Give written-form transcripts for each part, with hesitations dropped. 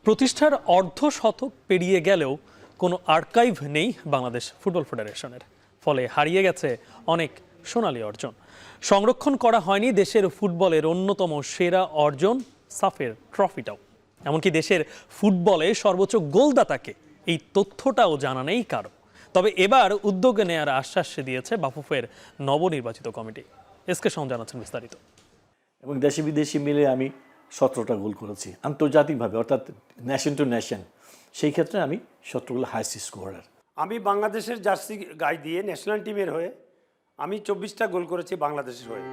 প্রতিষ্ঠার অর্ধ শতক পেরিয়ে গেলেও কোনো আর্কাইভ নেই বাংলাদেশ ফুটবল ফেডারেশনের, ফলে হারিয়ে গেছে অনেক সোনালী অর্জন। সংরক্ষণ করা হয়নি দেশের ফুটবলের অন্যতম সেরা অর্জন সাফের ট্রফিটাও। এমনকি দেশের ফুটবলে সর্বোচ্চ গোলদাতাকে এই তথ্যটাও জানা নেই কারো। তবে এবার উদ্যোগ নেয়ার আশ্বাস দিয়েছে বাফুফের নবনির্বাচিত কমিটি। এসকে শাওন জানাচ্ছেন বিস্তারিত। এবং দেশি বিদেশি মিলে আমি 17টা গোল করেছি আন্তর্জাতিকভাবে, অর্থাৎ ন্যাশন টু ন্যাশন। সেই ক্ষেত্রে আমি 17গুলো হাইস্ট স্কোরার। আমি বাংলাদেশের জার্সি গায়ে দিয়ে ন্যাশনাল টিমের হয়ে আমি 24টা গোল করেছি বাংলাদেশের হয়ে।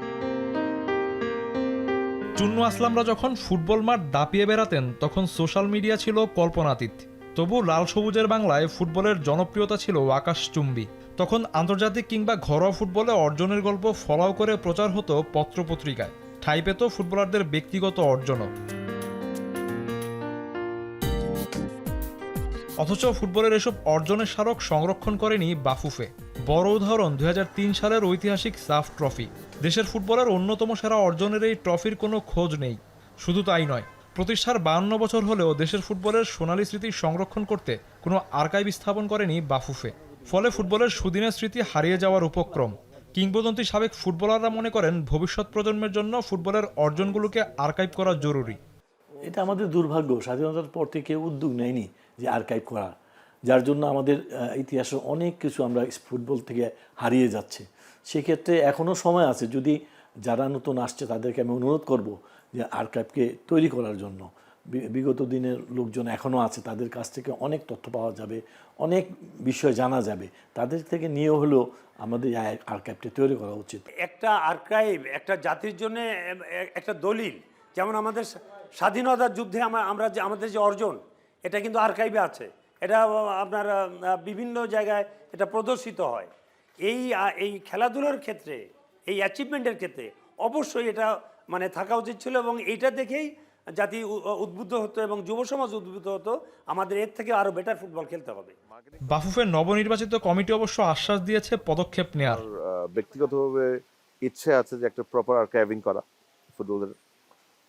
চুন্নু আসলামরা যখন ফুটবল মাঠ দাপিয়ে বেড়াতেন তখন সোশ্যাল মিডিয়া ছিল কল্পনাতীত। তবু লাল সবুজের বাংলায় ফুটবলের জনপ্রিয়তা ছিল আকাশচুম্বী। তখন আন্তর্জাতিক কিংবা ঘরোয়া ফুটবলে অর্জনের গল্প ফলাও করে প্রচার হতো পত্রপত্রিকায়, ঠাঁই পেত ফুটবলারদের ব্যক্তিগত অর্জনও। অথচ ফুটবলের এসব অর্জনের স্মারক সংরক্ষণ করেনি বাফুফে। বড় উদাহরণ 2003 সালের ঐতিহাসিক সাফ ট্রফি। দেশের ফুটবলের অন্যতম সেরা অর্জনের এই ট্রফির কোনো খোঁজ নেই। শুধু তাই নয়, প্রতিষ্ঠার 52 বছর হলেও দেশের ফুটবলের সোনালী স্মৃতি সংরক্ষণ করতে কোনো আর্কাইভ স্থাপন করেনি বাফুফে। ফলে ফুটবলের সুদিনের স্মৃতি হারিয়ে যাওয়ার উপক্রম। কিংবদন্তি সাবেক ফুটবলাররা মনে করেন ভবিষ্যৎ প্রজন্মের জন্য ফুটবলের অর্জনগুলোকে আর্কাইভ করা জরুরি। এটা আমাদের দুর্ভাগ্য, স্বাধীনতার পর থেকে উদ্যোগ নেয়নি যে আর্কাইভ করা, যার জন্য আমাদের ইতিহাসের অনেক কিছু আমরা ফুটবল থেকে হারিয়ে যাচ্ছে। সেক্ষেত্রে এখনও সময় আছে, যদি যারা নতুন আসছে তাদেরকে আমি অনুরোধ করব যে আর্কাইভকে তৈরি করার জন্য। বিগত দিনের লোকজন এখনও আছে, তাদের কাছ থেকে অনেক তথ্য পাওয়া যাবে, অনেক বিষয় জানা যাবে। তাদের থেকে নিয়ে হলেও আমাদের আর্কাইভটা তৈরি করা উচিত। একটা আর্কাইভ একটা জাতির জন্য একটা দলিল, যেমন আমাদের স্বাধীনতার যুদ্ধে আমরা যে আমাদের যে অর্জন, এটা কিন্তু আর্কাইভে আছে। এটা আপনার বিভিন্ন জায়গায় এটা প্রদর্শিত হয়। এই খেলাধুলার ক্ষেত্রে, এই অ্যাচিভমেন্টের ক্ষেত্রে অবশ্যই এটা মানে থাকা উচিত ছিল, এবং এইটা দেখেই জাতি উদ্বুদ্ধ হতো এবং যুব সমাজ উদ্বুদ্ধ হতো আমাদের এর থেকে আরো বেটার ফুটবল খেলতে হবে। বাফুফের নবনির্বাচিত কমিটি অবশ্য আশ্বাস দিয়েছে পদক্ষেপ নেয়ার। ব্যক্তিগতভাবে ইচ্ছে আছে যে একটা প্রপার আর্কাইভিং করা ফুটবলের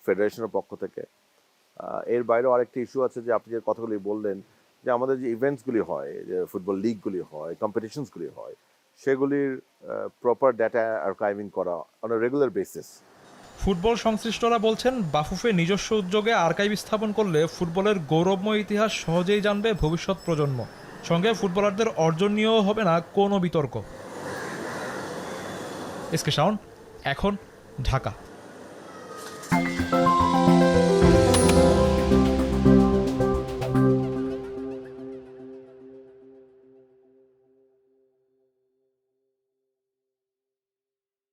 ফেডারেশনের পক্ষ থেকে। এর বাইরেও আরেকটি ইস্যু আছে যে আপনি যে কথাগুলি বললেন, যে আমাদের যে ইভেন্টসগুলি হয়, যে ফুটবল লিগগুলি হয়, কম্পিটিশনসগুলি হয়, সেগুলির প্রপার ডেটা আর্কাইভিং করা on a regular basis. Football সংশ্লিষ্টরা বলছেন বাফুফে নিজস্ব উদ্যোগে আর্কাইভ স্থাপন করলে ফুটবলের গৌরবময় ইতিহাস সহজেই জানবে ভবিষ্যৎ প্রজন্ম। সঙ্গে ফুটবলারদের অর্জন নিয়েও হবে না কোনো বিতর্ক। এসকে শাওন, এখন, ঢাকা।